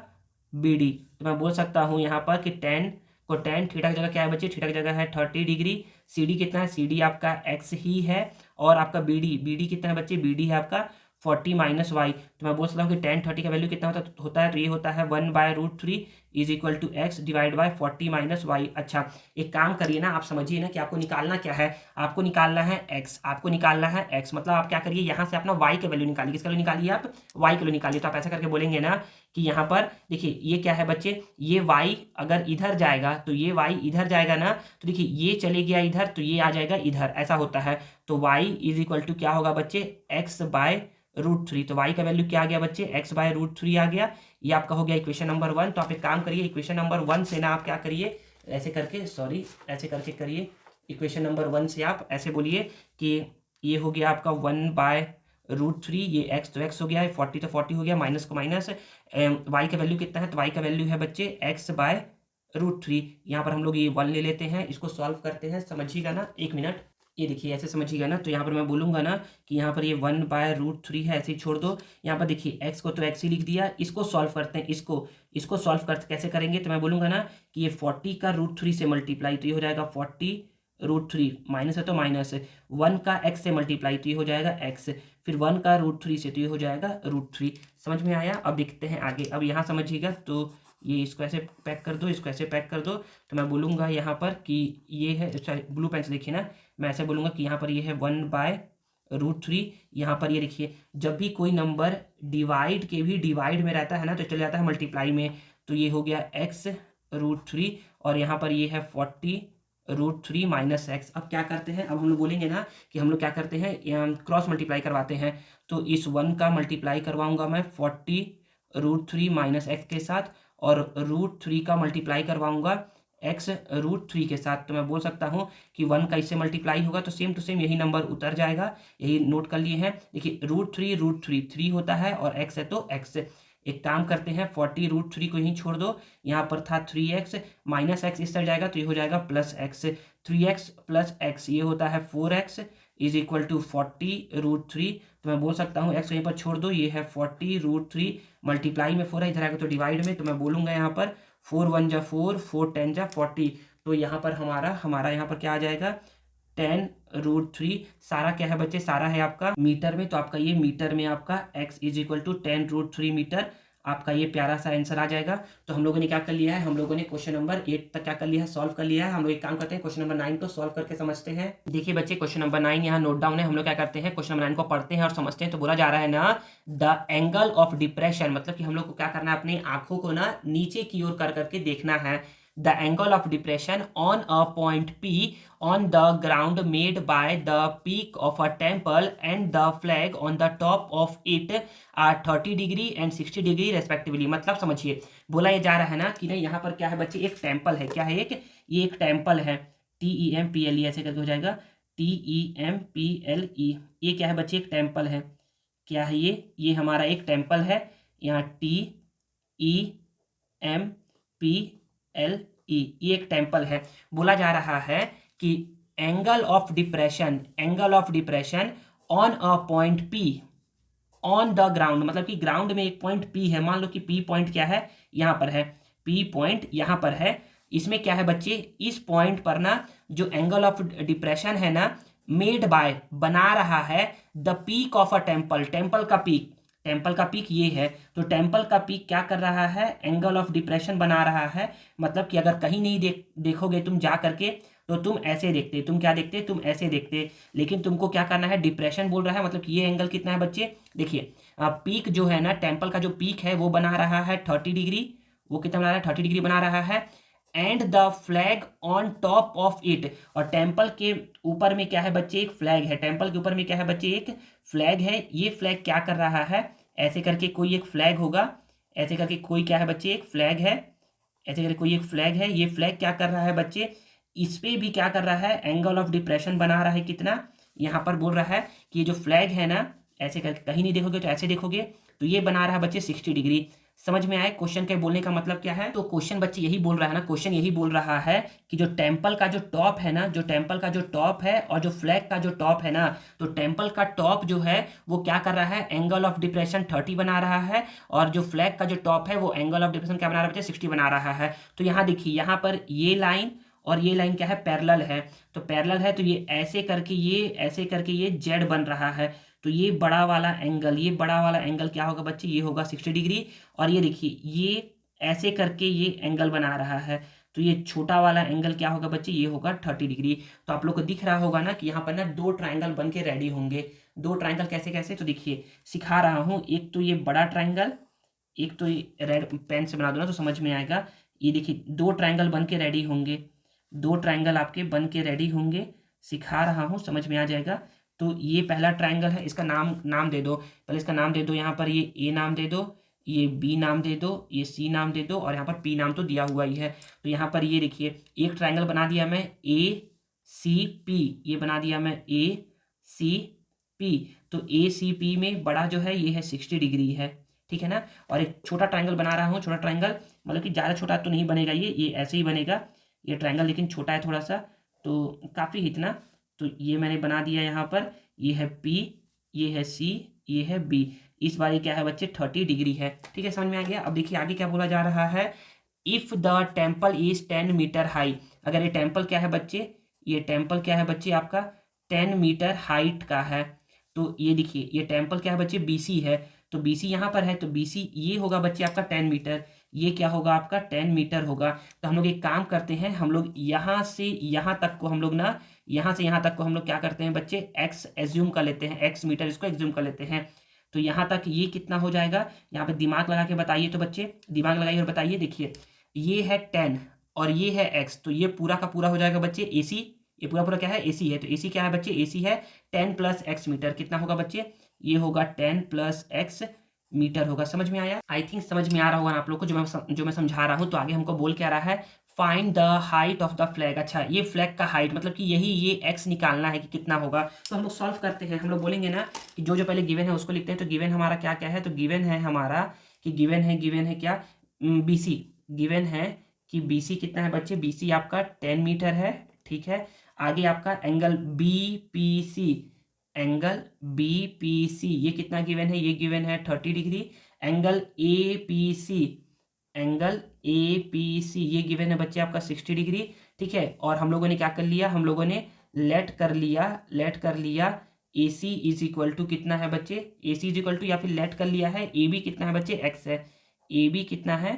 बी डी। तो मैं बोल सकता हूँ यहाँ पर कि tan थीटा की जगह क्या है बच्चे, थीटा की जगह है 30 डिग्री। सी डी कितना है, सी डी आपका एक्स ही है। और आपका बी डी कितना है बच्चे, बी डी है आपका 40 माइनस वाई, तो मैं बोल सकता हूँ कि tan 30 का वैल्यू कितना होता है, तो ये होता है 1/√3 is equal to X divide by 40 minus Y. अच्छा, एक काम करिए ना, आप समझिए ना कि आपको निकालना क्या है, आपको निकालना है x, आपको निकालना है x, मतलब आप क्या करिए, यहाँ से अपना y का वैल्यू निकालिए। किसका वैल्यू निकालिए आप, y का वैल्यू निकालिए। तो आप ऐसा करके बोलेंगे ना कि यहाँ पर देखिए ये क्या है बच्चे, ये y अगर इधर जाएगा तो ये y इधर जाएगा ना, तो देखिए ये चले गया इधर तो ये आ जाएगा इधर, ऐसा होता है। तो y इज इक्वल टू क्या होगा बच्चे, x/√3। तो y का वैल्यू क्या आ गया बच्चे, x/√3 आ गया। ये आपका हो गया इक्वेशन नंबर 1। तो आप एक काम करिए, इक्वेशन नंबर 1 से ना आप क्या करिए, ऐसे करके, सॉरी ऐसे करके करिए, इक्वेशन नंबर 1 से आप ऐसे बोलिए कि ये हो गया आपका 1/√3, ये x तो x हो गया है, 40 तो 40 हो गया, माइनस को माइनस, y का वैल्यू कितना है, तो y का वैल्यू है बच्चे x/√3। यहाँ पर हम लोग ये 1 ले लेते हैं, इसको सॉल्व करते हैं, समझिएगा ना, एक मिनट, ये देखिए ऐसे समझिएगा ना। तो यहाँ पर मैं बोलूँगा ना कि यहाँ पर ये 1/√3 है, ऐसे ही छोड़ दो। यहाँ पर देखिए x को तो x ही लिख दिया, इसको सॉल्व करते हैं, इसको सॉल्व करते कैसे करेंगे, तो मैं बोलूँगा ना कि ये 40 का √3 से मल्टीप्लाई, तो ये हो जाएगा 40√3, माइनस है तो माइनस, 1 का x से मल्टीप्लाई तो ये हो जाएगा x, फिर 1 का √3 से तो ये हो जाएगा √3। समझ में आया। अब देखते हैं आगे, अब यहाँ समझिएगा, तो ये इसको ऐसे पैक कर दो, इसको ऐसे पैक कर दो। तो मैं बोलूँगा यहाँ पर कि ये है, अच्छा ब्लू पेन से देखिए ना, मैं ऐसे बोलूँगा कि यहाँ पर ये है 1/√3। यहाँ पर ये देखिए, जब भी कोई नंबर डिवाइड के भी डिवाइड में रहता है ना, तो चले जाता है मल्टीप्लाई में। तो ये हो गया x√3 और यहाँ पर ये है 40√3 माइनस एक्स। अब क्या करते हैं, अब हम लोग बोलेंगे ना कि हम लोग क्या करते हैं, क्रॉस मल्टीप्लाई करवाते हैं। तो इस 1 का मल्टीप्लाई करवाऊंगा मैं 40√3 माइनस एक्स के साथ, और √3 का मल्टीप्लाई करवाऊंगा x√3 के साथ। तो मैं बोल सकता हूँ कि 1 का इससे मल्टीप्लाई होगा तो सेम टू सेम यही नंबर उतर जाएगा, यही नोट कर लिए हैं। देखिए √3 3 होता है और x है तो x। एक काम करते हैं, 40√3 को यहीं छोड़ दो, यहाँ पर था 3x, माइनस एक्स इस तरह जाएगा तो ये हो जाएगा plus x, 3x plus x ये होता है 4x इज इक्वल टू 40√3। तो मैं बोल सकता हूँ x यहीं पर छोड़ दो, ये है 40√3, मल्टीप्लाई में 4 है, इधर आएगा तो डिवाइड में। तो मैं बोलूँगा यहाँ पर 4 1 जा 4, 4 10 जा 40। तो यहाँ पर हमारा यहाँ पर क्या आ जाएगा, 10√3। सारा क्या है बच्चे, सारा है आपका मीटर में, तो आपका ये मीटर में आपका x is equal to 10√3 metre, आपका ये प्यारा सा आंसर आ जाएगा। तो हम लोगों ने क्या कर लिया है, हम लोगों ने क्वेश्चन नंबर 8 तक क्या कर लिया है, सॉल्व कर लिया है। हम लोग एक काम करते हैं, क्वेश्चन नंबर 9 को सॉल्व करके समझते हैं। देखिए बच्चे, क्वेश्चन नंबर 9 यहाँ नोट डाउन है। हम लोग क्या करते हैं, क्वेश्चन नंबर 9 को पढ़ते हैं और समझते हैं। तो बोला जा रहा है ना, द एंगल ऑफ डिप्रेशन, मतलब कि हम लोग को क्या करना है, अपनी आंखों को ना नीचे की ओर कर करके देखना है। The angle of depression on a point P on the ground made by the peak of a temple and the flag on the top of it are 30 degree and 60 degree respectively. मतलब समझिए, बोला ये जा रहा है ना कि नहीं, यहाँ पर क्या है बच्चे, एक टेम्पल है। क्या है ये एक टेम्पल है, TEMPLE ऐसे करके हो जाएगा, TEMPLE। ये क्या है बच्चे, एक टेम्पल है। क्या है ये हमारा एक टेम्पल है। यहाँ TEMPLE, ये एक टेम्पल है। बोला जा रहा है कि angle of depression on a point P on the ground, मतलब कि ग्राउंड में एक पॉइंट P है। मान लो कि P पॉइंट क्या है, यहाँ पर है, P पॉइंट यहाँ पर है। इसमें क्या है बच्चे, इस पॉइंट पर ना जो एंगल ऑफ डिप्रेशन है ना, मेड बाय, बना रहा है, the peak of a temple, temple का पीक ये है। तो टेम्पल का पीक क्या कर रहा है, एंगल ऑफ डिप्रेशन बना रहा है। मतलब कि अगर कहीं नहीं देखोगे तुम जा करके, तो तुम ऐसे देखते, तुम क्या देखते, तुम ऐसे देखते। लेकिन तुमको क्या करना है, डिप्रेशन बोल रहा है, मतलब कि ये एंगल कितना है बच्चे, देखिए पीक जो है ना, टेम्पल का जो पीक है वो बना रहा है 30 डिग्री। वो कितना बना रहा है, 30 डिग्री बना रहा है। And the flag on top of it, और टेम्पल के ऊपर में क्या है बच्चे, एक फ्लैग है। टेम्पल के ऊपर में क्या है बच्चे, एक फ्लैग है। ये फ्लैग क्या कर रहा है, ऐसे करके कोई एक फ्लैग होगा, ऐसे करके कोई क्या है बच्चे, एक फ्लैग है, ऐसे करके कोई एक फ्लैग है। ये फ्लैग क्या कर रहा है बच्चे, इस पे भी क्या कर रहा है, एंगल ऑफ डिप्रेशन बना रहा है। कितना, यहाँ पर बोल रहा है कि ये जो फ्लैग है ना, ऐसे करके कहीं नहीं देखोगे तो ऐसे देखोगे, तो ये बना रहा है बच्चे 60 डिग्री। समझ में आए क्वेश्चन के बोलने का मतलब क्या है। तो क्वेश्चन बच्चे यही बोल रहा है ना, क्वेश्चन यही बोल रहा है कि जो टेम्पल का जो टॉप है ना, जो टेम्पल का जो टॉप है और जो फ्लैग का जो टॉप है ना, तो टेम्पल का टॉप जो है वो क्या कर रहा है, एंगल ऑफ डिप्रेशन 30 बना रहा है, और जो फ्लैग का जो टॉप है वो एंगल ऑफ डिप्रेशन क्या बना रहा है बच्चे, 60 बना रहा है। तो यहाँ देखिए, यहाँ पर ये लाइन और ये लाइन क्या है, पैरेलल है। तो पैरेलल है तो ये ऐसे करके ये जेड बन रहा है। तो ये बड़ा वाला एंगल क्या होगा बच्चे, ये होगा 60 डिग्री। और ये देखिए ये ऐसे करके ये एंगल बना रहा है, तो ये छोटा वाला एंगल क्या होगा बच्चे, ये होगा 30 डिग्री। तो आप लोग को दिख रहा होगा ना कि यहाँ पर ना दो ट्राइंगल बन के रेडी होंगे। दो ट्राइंगल कैसे कैसे, तो देखिए सिखा रहा हूँ। एक तो ये बड़ा ट्राइंगल, एक तो ये रेड पेन से बना दो ना तो समझ में आएगा। ये देखिए दो ट्राइंगल बन के रेडी होंगे, दो ट्राइंगल आपके बन के रेडी होंगे, सिखा रहा हूँ समझ में आ जाएगा। तो ये पहला ट्राइंगल है, इसका नाम नाम दे दो, पहले इसका नाम दे दो। यहाँ पर ये ए नाम दे दो, ये बी नाम दे दो, ये सी नाम दे दो, और यहाँ पर पी नाम तो दिया हुआ ही है। तो यहाँ पर ये देखिए एक ट्राइंगल बना दिया मैं ए सी पी, ये बना दिया मैं ए सी पी। तो ए सी पी में बड़ा जो है ये है 60 डिग्री है, ठीक है ना। और एक छोटा ट्राइंगल बना रहा हूँ, छोटा ट्राइंगल मतलब कि ज़्यादा छोटा तो नहीं बनेगा, ये ऐसे ही बनेगा ये ट्राइंगल, लेकिन छोटा है थोड़ा सा, तो काफ़ी इतना। तो ये मैंने बना दिया यहाँ पर, ये है पी, ये है सी, ये है बी। इस बार ये क्या है बच्चे, 30 डिग्री है, ठीक है, समझ में आ गया। अब देखिए आगे क्या बोला जा रहा है, if the temple is 10 metre high. अगर ये टेम्पल क्या है बच्चे, ये टेम्पल क्या है बच्चे आपका 10 मीटर हाइट का है। तो ये देखिए ये टेम्पल क्या है बच्चे, बीसी है। तो बीसी यहाँ पर है, तो बीसी ये होगा बच्चे आपका 10 मीटर, ये क्या होगा आपका 10 मीटर होगा। तो हम लोग एक काम करते हैं, हम लोग यहाँ से यहाँ तक को हम लोग ना, यहाँ से यहाँ तक को हम लोग क्या करते हैं बच्चे, एक्स एज्यूम कर लेते हैं, एक्स मीटर इसको एज्यूम कर लेते हैं। तो यहाँ तक ये कितना हो जाएगा, यहाँ पे दिमाग लगा के बताइए। तो बच्चे दिमाग लगाइए और बताइए। देखिए ये है 10 और ये है एक्स, तो ये पूरा का पूरा हो जाएगा बच्चे एसी। ये पूरा पूरा क्या है, एसी है। तो एसी क्या है बच्चे, एसी है 10 प्लस एक्स मीटर। कितना होगा बच्चे, ये होगा 10 प्लस एक्स मीटर होगा। समझ में आया, आई थिंक समझ में आ रहा होगा आप लोग को जो मैं समझा रहा हूँ। तो आगे हमको बोल के आ रहा है, find the height of the flag. अच्छा ये फ्लैग का हाइट मतलब कि यही ये एक्स निकालना है कि कितना होगा। तो हम लोग सॉल्व करते हैं। हम लोग बोलेंगे ना कि जो जो पहले गिवन है उसको लिखते हैं। तो गिवन हमारा क्या क्या है, तो गिवन है हमारा कि गिवन है क्या, बीसी। गिवन है कि बीसी कितना है बच्चे, बीसी आपका 10 मीटर है, ठीक है। आगे आपका angle B P C, angle B P C ये कितना गिवन है, ये गिवन है 30 degree. Angle A P C, angle A P C ये गिवन है बच्चे आपका 60 डिग्री, ठीक है। और हम लोगों ने क्या कर लिया, हम लोगों ने लेट कर लिया ए सी इज इक्वल टू कितना है बच्चे, ए सी इज इक्वल टू, या फिर लेट कर लिया है ए बी कितना है बच्चे, एक्स है। ए बी कितना है,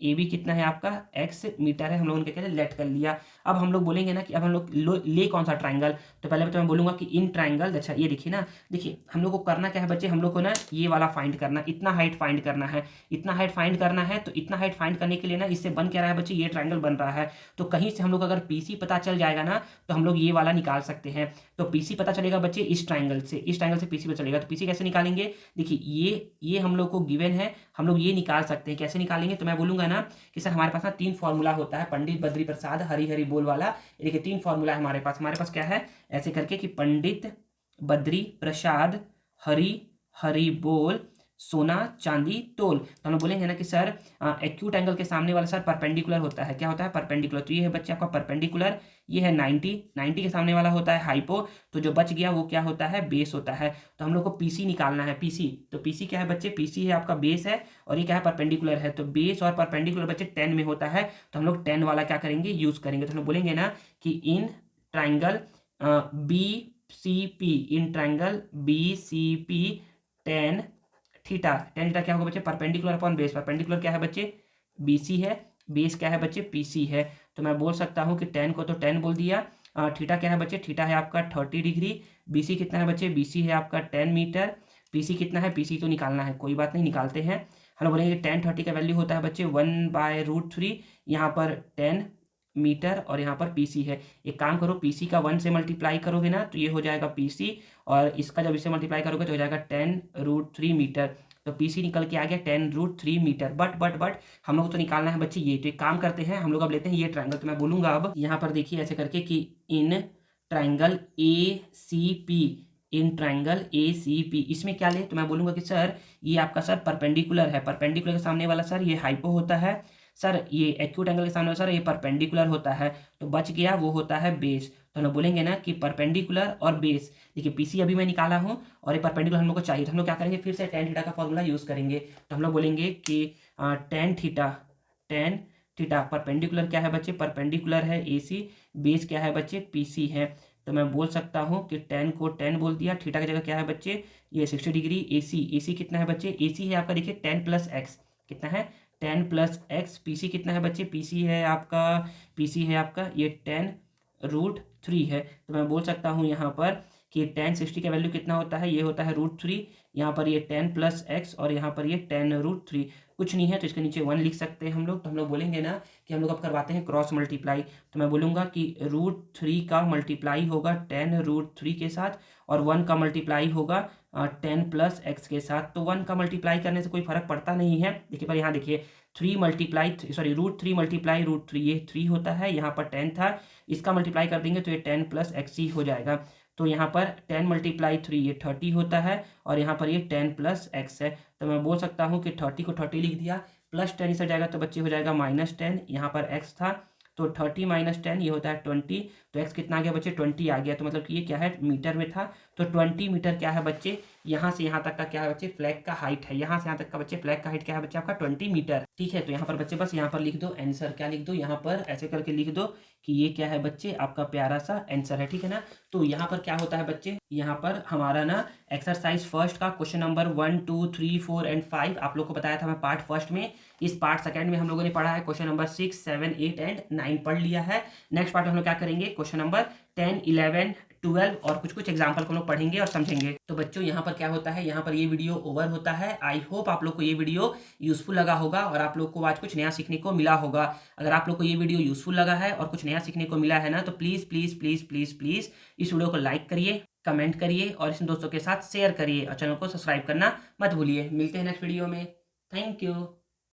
ए बी कितना है आपका एक्स मीटर है, हम लोगों ने क्या किया लेट कर लिया। अब हम लोग बोलेंगे ना कि अब हम लोग ले कौन सा ट्राइंगल। तो पहले तो मैं बोलूंगा कि इन ट्राइंगल। अच्छा ये देखिए ना, देखिए हम लोग को करना क्या है बच्चे, हम लोग को ना ये वाला फाइंड करना, इतना हाइट फाइंड करना है, इतना हाइट फाइंड करना है। तो इतना हाइट फाइंड करने के लिए ना इससे बन क्या रहा है बच्चे, ये ट्राइंगल बन रहा है। तो कहीं से हम लोग अगर पीसी पता चल जाएगा ना तो हम लोग ये वाला निकाल सकते हैं। तो पीसी पता चलेगा बच्चे इस ट्राइंगल से, इस ट्राइंगल से पीसी पता चलेगा। तो पीसी कैसे निकालेंगे, देखिए ये हम लोग को गिवन है, हम लोग ये निकाल सकते हैं। कैसे निकालेंगे, तो मैं बोलूंगा ना कि सर हमारे पास ना 3 फॉर्मूला होता है, पंडित बद्री प्रसाद हरी हरी बोल वाला। देखिए 3 फॉर्मूला है हमारे पास क्या है, ऐसे करके कि पंडित बद्री प्रसाद हरी हरी बोल सोना चांदी तोल। तो हम लोग बोलेंगे ना कि सर एक्यूट एंगल के सामने वाला सर परपेंडिकुलर होता है, क्या होता है परपेंडिकुलर। तो ये है बच्चे आपका परपेंडिकुलर, ये है 90 के सामने वाला होता है हाइपो। तो जो बच गया वो क्या होता है, बेस होता है। तो हम लोग को पीसी निकालना है, पीसी। तो पीसी क्या है बच्चे, पीसी है आपका बेस है, और ये क्या है परपेंडिकुलर है। तो बेस और परपेंडिकुलर बच्चे 10 में होता है, तो हम लोग 10 वाला क्या करेंगे, यूज करेंगे। तो हम लोग बोलेंगे ना कि in triangle B C P, in triangle B C P 10 theta. क्या होगा बच्चे, परपेंडिकुलर अपॉन बेस। परपेंडिकुलर क्या है बच्चे, बीसी है, बेस क्या है बच्चे, पीसी है। तो मैं बोल सकता हूँ कि 10 को तो 10 बोल दिया। थीटा क्या है बच्चे, थीटा है आपका 30 डिग्री। बीसी कितना है बच्चे, बीसी है आपका 10 मीटर। पीसी कितना है, पीसी तो निकालना है, कोई बात नहीं निकालते हैं। हम लोग बोलेंगे 10 30 का वैल्यू होता है बच्चे 1/√3। यहाँ पर 10 मीटर और यहाँ पर पीसी है। एक काम करो, पीसी का 1 से मल्टीप्लाई करोगे ना तो ये हो जाएगा पीसी, और इसका जब इससे मल्टीप्लाई करोगे तो हो जाएगा 10√3 मीटर। तो पीसी निकल के आ गया 10√3 मीटर। बट हम लोग को तो निकालना है बच्चे ये। तो एक काम करते हैं, हम लोग अब लेते हैं ये ट्राइंगल। तो मैं बोलूंगा अब यहाँ पर देखिए ऐसे करके कि in triangle A C P, in triangle A C P, इसमें क्या ले। तो मैं बोलूंगा कि सर ये आपका सर परपेंडिकुलर है, परपेंडिकुलर के सामने वाला सर ये हाइपो होता है, सर ये एक्यूट एंगल के सामने सर ये परपेंडिकुलर होता है। तो बच गया वो होता है बेस। तो हम लोग बोलेंगे ना कि परपेंडिकुलर और बेस। देखिए पीसी अभी मैं निकाला हूँ और ये परपेंडिकुलर हम लोग को चाहिए, तो हम लोग क्या करेंगे, फिर से टेन थीटा का फॉर्मूला यूज करेंगे। तो हम लोग बोलेंगे कि टेन थीटा परपेंडिकुलर क्या है बच्चे, परपेंडिकुलर है एसी, बेस क्या है बच्चे, पीसी है। तो मैं बोल सकता हूँ कि 10 को 10 बोल दिया, थीटा की जगह क्या है बच्चे, ये 60 डिग्री। AC कितना है बच्चे, AC है आपका देखिए 10 प्लस एक्स, कितना है 10 प्लस एक्स। PC कितना है बच्चे, PC है आपका ये 10√3 है। तो मैं बोल सकता हूँ यहाँ पर कि tan 60 का वैल्यू कितना होता है, ये होता है √3, यहाँ पर ये 10 प्लस एक्स और यहाँ पर ये 10√3। कुछ नहीं है तो इसके नीचे 1 लिख सकते हैं हम लोग। तो हम लोग बोलेंगे ना कि हम लोग अब करवाते हैं क्रॉस मल्टीप्लाई, तो मैं बोलूँगा कि √3 का मल्टीप्लाई होगा 10√3 के साथ और 1 का मल्टीप्लाई होगा 10 प्लस एक्स के साथ। तो 1 का मल्टीप्लाई करने से कोई फर्क पड़ता नहीं है। देखिए पर यहाँ देखिए √3 मल्टीप्लाई √3 ये 3 होता है, यहाँ पर 10 था, इसका मल्टीप्लाई कर देंगे तो ये 10 प्लस एक्स ही हो जाएगा। तो यहाँ पर 10 मल्टीप्लाई 3 ये 30 होता है और यहाँ पर ये 10 प्लस एक्स है। तो मैं बोल सकता हूँ कि 30 को 30 लिख दिया, प्लस 10 इस जाएगा तो बच्चे हो जाएगा -10, यहाँ पर एक्स था तो 30 माइनस 10 ये होता है 20। तो एक्स कितना आ गया बच्चे, 20 आ गया। तो मतलब कि ये क्या है, मीटर में था। तो 20 मीटर क्या है बच्चे, यहाँ से यहाँ तक का क्या है बच्चे, फ्लैग का हाइट है। यहाँ से यहाँ तक का बच्चे फ्लैग का हाइट क्या है बच्चे आपका 20 मीटर। ठीक है, तो यहाँ पर बच्चे बस यहाँ पर लिख दो आंसर, क्या लिख दो यहाँ पर ऐसे करके लिख दो कि ये क्या है बच्चे आपका प्यारा सा आंसर है। ठीक है ना। तो यहाँ पर क्या होता है बच्चे, यहाँ पर हमारा ना एक्सरसाइज फर्स्ट का क्वेश्चन नंबर 1, 2, 3, 4 एंड 5 आप लोग को बताया था मैं पार्ट फर्स्ट में। इस पार्ट सेकंड में हम लोगों ने पढ़ा है क्वेश्चन नंबर 6, 7, 8 एंड 9 पढ़ लिया है। नेक्स्ट पार्ट में हम लोग क्या करेंगे, क्वेश्चन नंबर 10, 11, 12 और कुछ एग्जाम्पल को हम लोग पढ़ेंगे और समझेंगे। तो बच्चों यहाँ पर क्या होता है, यहाँ पर ये वीडियो ओवर होता है। आई होप आप लोग को ये वीडियो यूजफुल लगा होगा और आप लोग को आज कुछ नया सीखने को मिला होगा। अगर आप लोग को ये वीडियो यूजफुल लगा है और कुछ नया सीखने को मिला है ना, तो please please please please please इस वीडियो को लाइक करिए, कमेंट करिए और इस दोस्तों के साथ शेयर करिए और चैनल को सब्सक्राइब करना मत भूलिए। मिलते हैं नेक्स्ट वीडियो में। Thank you.